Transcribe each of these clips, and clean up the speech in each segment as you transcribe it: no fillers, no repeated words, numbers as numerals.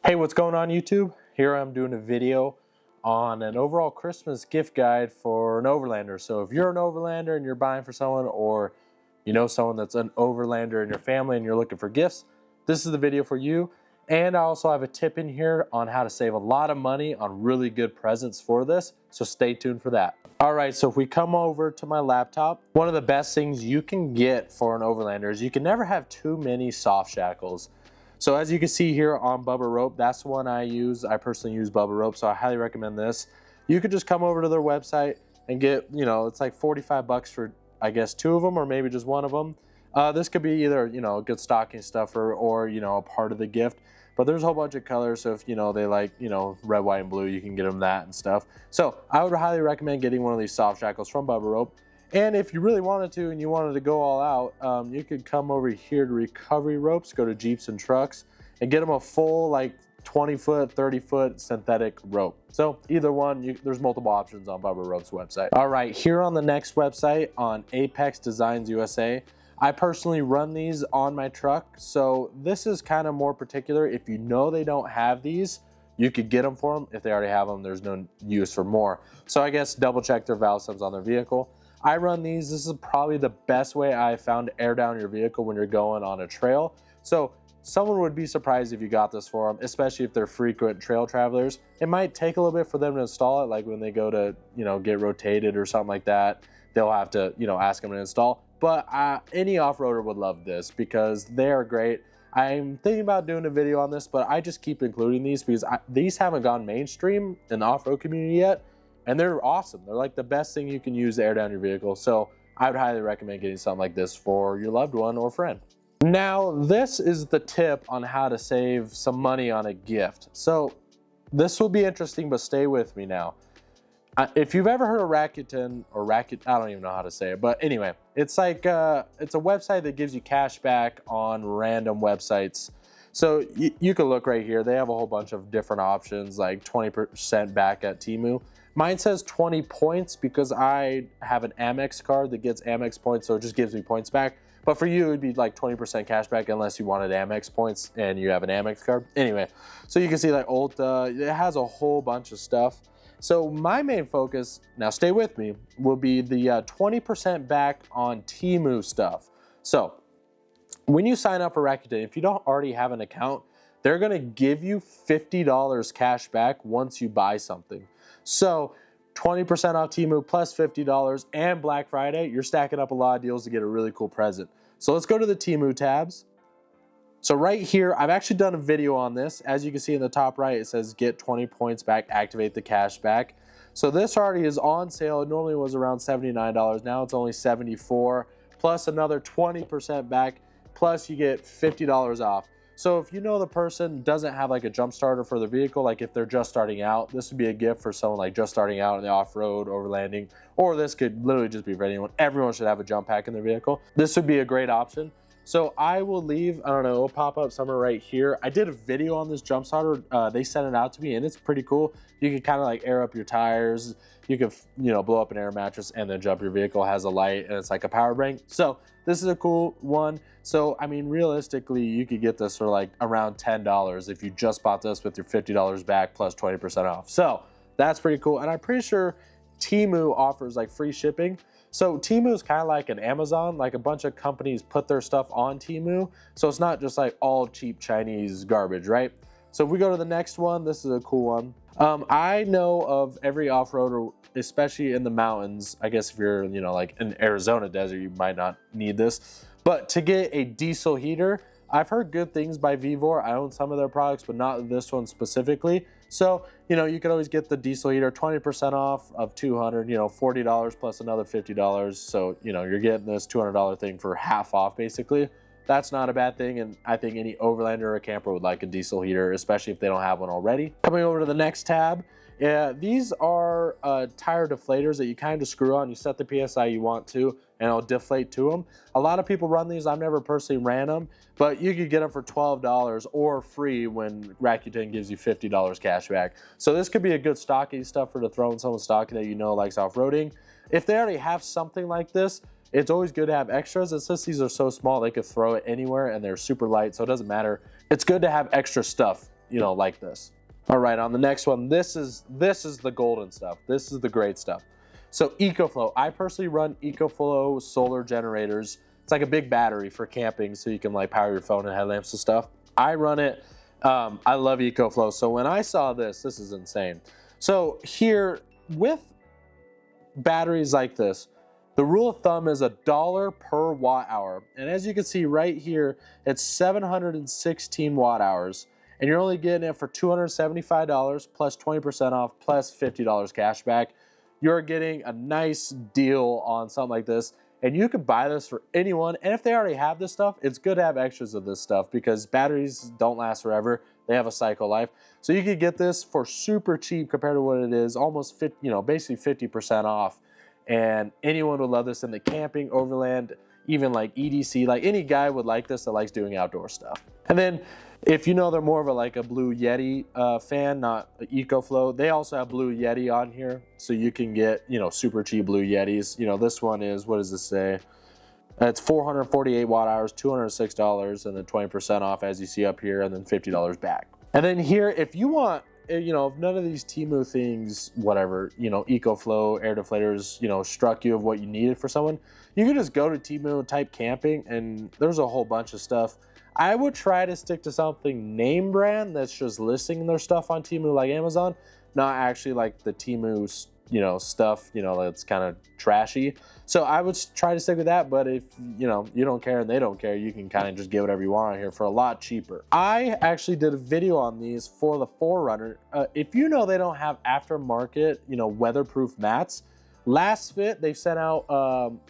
Hey, what's going on YouTube? Here I'm doing a video on an overall Christmas gift guide for an Overlander. So if you're an Overlander and you're buying for someone, or you know someone that's an Overlander in your family and you're looking for gifts, this is the video for you. And I also have a tip in here on how to save a lot of money on really good presents for this, so stay tuned for that. All right, so if we come over to my laptop, one of the best things you can get for an Overlander is you can never have too many soft shackles. So as you can see here on Bubba Rope, that's the one I use. I personally use Bubba Rope, so I highly recommend this. You could just come over to their website and get, you know, it's like 45 bucks for, I guess, 2 of them or maybe just 1 of them. This could be either, you know, a good stocking stuffer or, you know, a part of the gift. But there's a whole bunch of colors, so if, you know, they like, you know, red, white, and blue, you can get them that and stuff. So I would highly recommend getting one of these soft shackles from Bubba Rope. And if you really wanted to and you wanted to go all out, you could come over here to Recovery Ropes, go to Jeeps and Trucks, and get them a full like 20-foot, 30-foot synthetic rope. So either one, there's multiple options on Bubba Rope's website. All right, here on the next website on Apex Designs USA, I personally run these on my truck. So this is kind of more particular. If you know they don't have these, you could get them for them. If they already have them, there's no use for more. So I guess double check their valve subs on their vehicle. I run these. This is probably the best way I found to air down your vehicle when you're going on a trail. So someone would be surprised if you got this for them, especially if they're frequent trail travelers. It might take a little bit for them to install it, like when they go to, you know, get rotated or something like that. They'll have to, you know, ask them to install. But any off-roader would love this because they are great. I'm thinking about doing a video on this, but I just keep including these because these haven't gone mainstream in the off-road community yet. And they're awesome. They're like the best thing you can use to air down your vehicle. So I would highly recommend getting something like this for your loved one or friend. Now, this is the tip on how to save some money on a gift. So this will be interesting, but stay with me now. If you've ever heard of Rakuten or Rakuten, I don't even know how to say it, but anyway, it's like it's a website that gives you cash back on random websites. So you can look right here. They have a whole bunch of different options, like 20% back at Temu. Mine says 20 points because I have an Amex card that gets Amex points, so it just gives me points back. But for you, it'd be like 20% cash back unless you wanted Amex points and you have an Amex card. Anyway, so you can see like Ulta, it has a whole bunch of stuff. So my main focus, now stay with me, will be the 20% back on Temu stuff. So when you sign up for Rakuten, if you don't already have an account, they're gonna give you $50 cash back once you buy something. So 20% off Temu plus $50 and Black Friday, you're stacking up a lot of deals to get a really cool present. So let's go to the Temu tabs. So right here, I've actually done a video on this. As you can see in the top right, it says get 20 points back, activate the cash back. So this already is on sale. It normally was around $79. Now it's only $74, plus another 20% back, plus you get $50 off. So if you know the person doesn't have like a jump starter for their vehicle, like if they're just starting out, this would be a gift for someone like just starting out in the off-road, overlanding, or this could literally just be for anyone. Everyone should have a jump pack in their vehicle. This would be a great option. So I will leave, I don't know, it'll pop up somewhere right here. I did a video on this jump starter. They sent it out to me and it's pretty cool. You can kind of like air up your tires. You can, you know, blow up an air mattress and then jump your vehicle. It has a light and it's like a power bank. So this is a cool one. So, I mean, realistically, you could get this for like around $10 if you just bought this with your $50 back plus 20% off. So that's pretty cool. And I'm pretty sure Temu offers like free shipping. So Temu is kind of like an Amazon, like a bunch of companies put their stuff on Temu. So it's not just like all cheap Chinese garbage, right? So if we go to the next one, this is a cool one. I know of every off-roader, especially in the mountains. I guess if you're, you know, like in Arizona desert, you might not need this. But to get a diesel heater, I've heard good things by Vevor. I own some of their products, but not this one specifically. So, you know, you can always get the diesel heater, 20% off of $200, you know, $40 plus another $50. So, you know, you're getting this $200 thing for half off basically. That's not a bad thing, and I think any Overlander or camper would like a diesel heater, especially if they don't have one already. Coming over to the next tab, these are tire deflators that you kind of screw on. You set the PSI you want to, and it'll deflate to them. A lot of people run these. I've never personally ran them, but you could get them for $12 or free when Rakuten gives you $50 cash back. So this could be a good stocking stuffer to throw in someone's stocking that you know likes off-roading. If they already have something like this, it's always good to have extras. And since these are so small, they could throw it anywhere and they're super light, so it doesn't matter. It's good to have extra stuff you know, like this. All right, on the next one, this is the golden stuff. This is the great stuff. So EcoFlow, I personally run EcoFlow solar generators. It's like a big battery for camping, so you can like power your phone and headlamps and stuff. I run it. I love EcoFlow. So when I saw this is insane. So here with batteries like this, the rule of thumb is $1 per watt hour. And as you can see right here, it's 716 watt hours. And you're only getting it for $275 plus 20% off plus $50 cash back. You're getting a nice deal on something like this. And you can buy this for anyone. And if they already have this stuff, it's good to have extras of this stuff because batteries don't last forever. They have a cycle life. So you could get this for super cheap compared to what it is, almost basically 50% off. And anyone would love this in the camping, overland, even like EDC, like any guy would like this that likes doing outdoor stuff. And then if you know they're more of a Blue Yeti fan, not EcoFlow, they also have Blue Yeti on here. So you can get, super cheap Blue Yetis. This one is, what does this say? It's 448 watt hours, $206, and then 20% off as you see up here, and then $50 back. And then here, if you want, if none of these Temu things, whatever, EcoFlow, air deflators, struck you of what you needed for someone, you can just go to Temu, type camping, and there's a whole bunch of stuff. I would try to stick to something name brand that's just listing their stuff on Temu like Amazon, not actually like the Temu, stuff, that's kind of trashy. So I would try to stick with that, but if, you don't care and they don't care, you can kind of just get whatever you want on here for a lot cheaper. I actually did a video on these for the 4Runner. If they don't have aftermarket, weatherproof mats, Last Fit, they sent out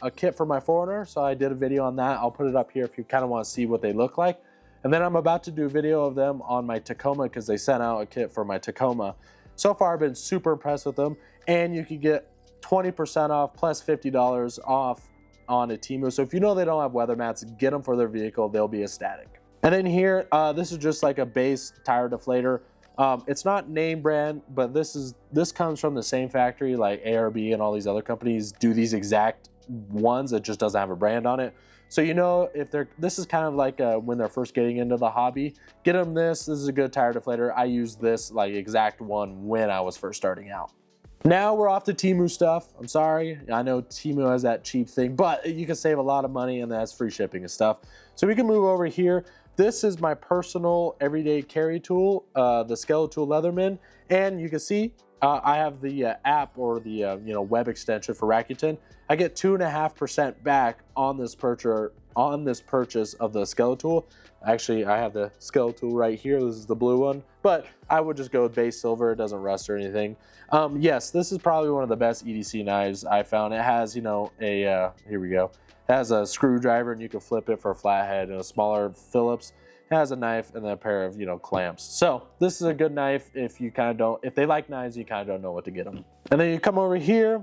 a kit for my 4Runner, so I did a video on that. I'll put it up here if you kind of want to see what they look like. And then I'm about to do a video of them on my Tacoma because they sent out a kit for my Tacoma. So far, I've been super impressed with them. And you can get 20% off plus $50 off on a Temu. So if they don't have weather mats, get them for their vehicle. They'll be ecstatic. And then here, this is just like a base tire deflator. It's not name brand, but this comes from the same factory, like ARB and all these other companies do these exact ones. It just doesn't have a brand on it. So if this is kind of like when they're first getting into the hobby, get them this. This is a good tire deflator. I used this like exact one when I was first starting out. Now we're off to Temu stuff. I'm sorry, I know Temu has that cheap thing, but you can save a lot of money and that's free shipping and stuff. So we can move over here. This is my personal everyday carry tool, the Skeletool Leatherman, and you can see I have the app or the web extension for Rakuten. I get 2.5% back on this purchase of the Skeletool. Actually, I have the Skeletool right here. This is the blue one, but I would just go with base silver. It doesn't rust or anything. Yes, this is probably one of the best EDC knives I found. It has, here we go. It has a screwdriver and you can flip it for a flathead, and a smaller Phillips. It has a knife and a pair of, clamps. So this is a good knife if they like knives, you kind of don't know what to get them. And then you come over here.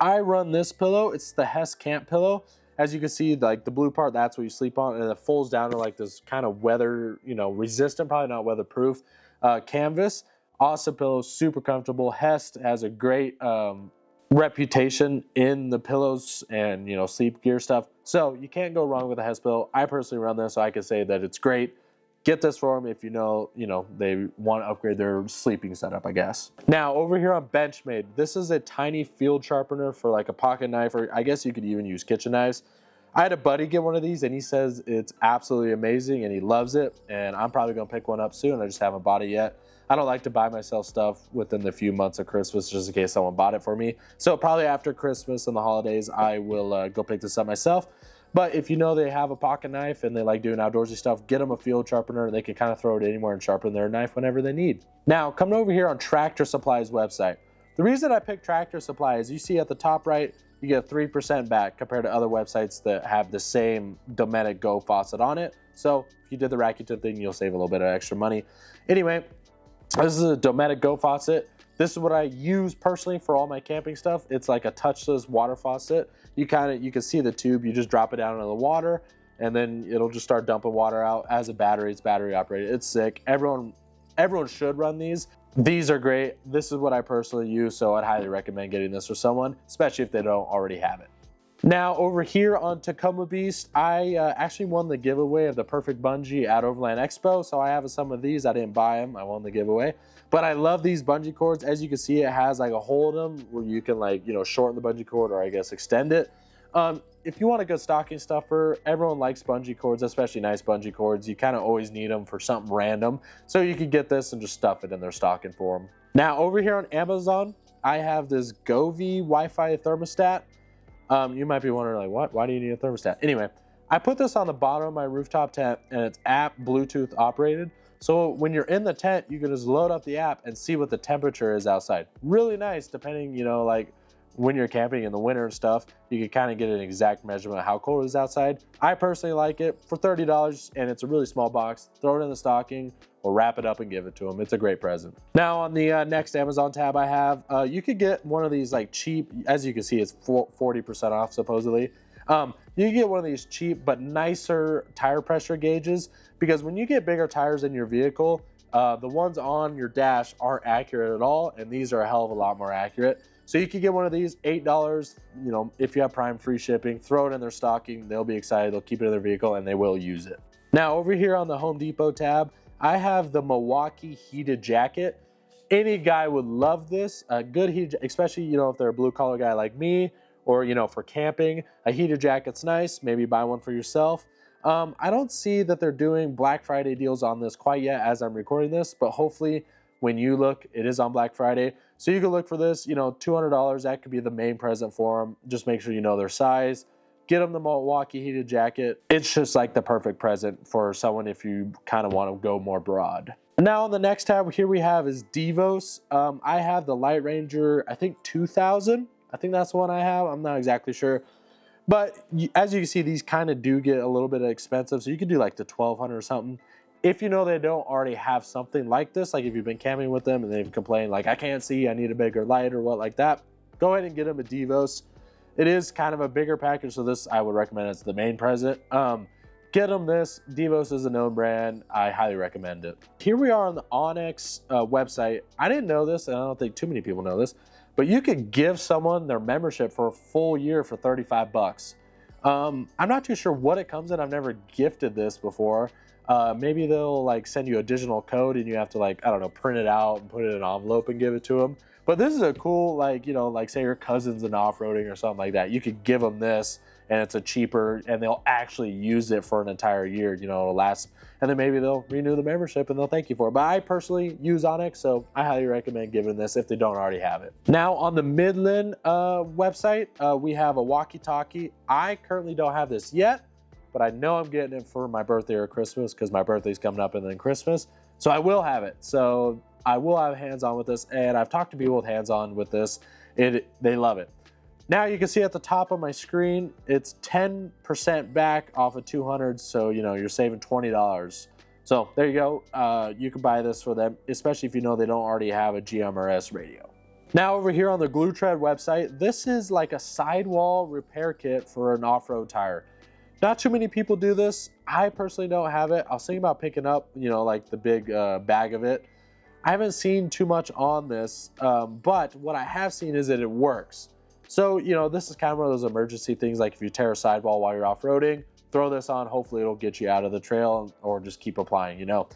I run this pillow. It's the HEST camp pillow. As you can see, like the blue part, that's what you sleep on, and it folds down to like this kind of weather, resistant, probably not weatherproof canvas. Awesome pillow, super comfortable. HEST has a great reputation in the pillows and sleep gear stuff, so you can't go wrong with a HEST pillow. I personally run this, so I can say that it's great. Get this for them if they want to upgrade their sleeping setup, I guess. Now over here on Benchmade, this is a tiny field sharpener for like a pocket knife, or I guess you could even use kitchen knives. I had a buddy get one of these and he says it's absolutely amazing and he loves it, and I'm probably gonna pick one up soon. I just haven't bought it yet. I don't like to buy myself stuff within the few months of Christmas just in case someone bought it for me. So probably after Christmas and the holidays, I will go pick this up myself. But if they have a pocket knife and they like doing outdoorsy stuff, get them a field sharpener. They can kind of throw it anywhere and sharpen their knife whenever they need. Now, coming over here on Tractor Supply's website. The reason I picked Tractor Supply is you see at the top right, you get 3% back compared to other websites that have the same Dometic Go faucet on it. So if you did the Rakuten thing, you'll save a little bit of extra money. Anyway, this is a Dometic Go faucet. This is what I use personally for all my camping stuff. It's like a touchless water faucet. You can see the tube, you just drop it down into the water and then it'll just start dumping water out. As a battery, it's battery operated. It's sick. Everyone should run these. These are great. This is what I personally use, so I'd highly recommend getting this for someone, especially if they don't already have it. Now over here on Tacoma Beast, I actually won the giveaway of the perfect bungee at Overland Expo. So I have some of these. I didn't buy them. I won the giveaway. But I love these bungee cords. As you can see, it has like a hole in them where you can like, you know, shorten the bungee cord or I guess extend it. If you want a good stocking stuffer, everyone likes bungee cords, especially nice bungee cords. You kind of always need them for something random. So you can get this and just stuff it in their stocking for them. Now over here on Amazon, I have this Govee Wi-Fi thermostat. You might be wondering, like, what? Why do you need a thermostat? Anyway, I put this on the bottom of my rooftop tent, and it's app Bluetooth operated. So when you're in the tent, you can just load up the app and see what the temperature is outside. Really nice, depending, you know, like when you're camping in the winter and stuff, you can kind of get an exact measurement of how cold it is outside. I personally like it for $30, and it's a really small box. Throw it in the stocking or wrap it up and give it to them. It's a great present. Now on the next Amazon tab I have, you could get one of these like cheap, as you can see, it's 40% off supposedly. You can get one of these cheap but nicer tire pressure gauges, because when you get bigger tires in your vehicle, the ones on your dash aren't accurate at all, and these are a hell of a lot more accurate. So you could get one of these, $8, you know, if you have Prime free shipping, throw it in their stocking, they'll be excited, they'll keep it in their vehicle, and they will use it. Now over here on the Home Depot tab, I have the Milwaukee heated jacket. Any guy would love this. A good heat, especially, you know, if they're a blue collar guy like me, or, you know, for camping, a heated jacket's nice. Maybe buy one for yourself. I don't see that they're doing Black Friday deals on this quite yet as I'm recording this, but hopefully when you look, it is on Black Friday. So you can look for this, you know, $200. That could be the main present for them. Just make sure you know their size. Get them the Milwaukee heated jacket. It's just like the perfect present for someone if you kind of want to go more broad. Now on the next tab here we have is Devos. I have the LightRanger, I think 2000. I think that's the one I have. I'm not exactly sure. But as you can see, these kind of do get a little bit expensive. So you could do like the 1200 or something. If you know they don't already have something like this, like if you've been camping with them and they've complained like, I can't see, I need a bigger light or what like that, go ahead and get them a Devos. It is kind of a bigger package, so this I would recommend as the main present. Get them this. Devos is a known brand. I highly recommend it. Here we are on the OnX website. I didn't know this, and I don't think too many people know this, but you could give someone their membership for a full year for 35 bucks. I'm not too sure what it comes in. I've never gifted this before. Maybe they'll like send you a digital code and you have to like, I don't know, print it out and put it in an envelope and give it to them. But this is a cool, like, you know, like say your cousin's in off-roading or something like that. You could give them this and it's a cheaper, and they'll actually use it for an entire year, you know, it'll last. And then maybe they'll renew the membership and they'll thank you for it. But I personally use OnX, so I highly recommend giving this if they don't already have it. Now on the Midland website, we have a walkie-talkie. I currently don't have this yet, but I know I'm getting it for my birthday or Christmas because my birthday's coming up and then Christmas. So I will have it. So I will have hands-on with this, and I've talked to people with hands-on with this. They love it. Now you can see at the top of my screen, it's 10% back off of 200, so you know you're saving $20. So there you go. You can buy this for them, especially if you know they don't already have a GMRS radio. Now over here on the GlueTread website, this is like a sidewall repair kit for an off-road tire. Not too many people do this. I personally don't have it. I was thinking about picking up, you know, like the big bag of it. I haven't seen too much on this, but what I have seen is that it works. So, you know, this is kind of one of those emergency things, like if you tear a sidewall while you're off-roading, throw this on, hopefully it'll get you out of the trail, or just keep applying, you know.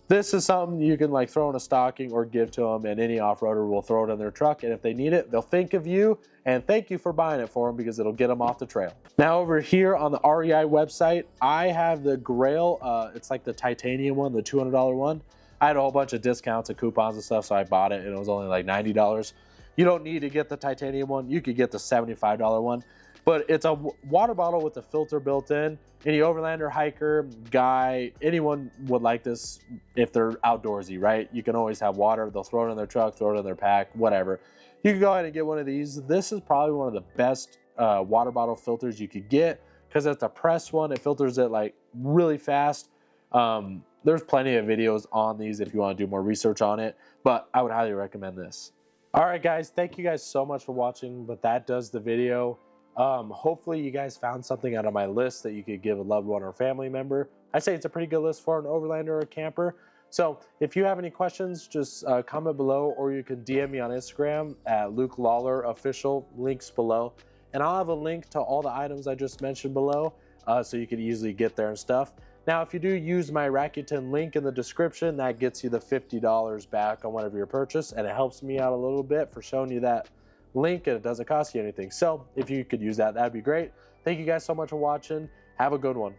This is something you can like throw in a stocking or give to them, and any off-roader will throw it in their truck, and if they need it, they'll think of you and thank you for buying it for them because it'll get them off the trail. Now over here on the REI website, I have the Grayl, it's like the titanium one, the $200 one. I had a whole bunch of discounts and coupons and stuff, so I bought it and it was only like $90. You don't need to get the titanium one. You could get the $75 one, but it's a water bottle with a filter built in. Any Overlander, hiker, guy, anyone would like this if they're outdoorsy, right? You can always have water. They'll throw it in their truck, throw it in their pack, whatever. You can go ahead and get one of these. This is probably one of the best water bottle filters you could get because it's a press one. It filters it like really fast. There's plenty of videos on these if you want to do more research on it, but I would highly recommend this. All right, guys, thank you guys so much for watching, but that does the video. Hopefully you guys found something out of my list that you could give a loved one or family member. I say it's a pretty good list for an Overlander or a camper. So if you have any questions, just comment below, or you can DM me on Instagram at Luke Lawler Official, links below. and I'll have a link to all the items I just mentioned below, so you can easily get there and stuff. Now, if you do use my Rakuten link in the description, that gets you the $50 back on whatever your purchase, and it helps me out a little bit for showing you that link, and it doesn't cost you anything. So if you could use that, that'd be great. Thank you guys so much for watching. Have a good one.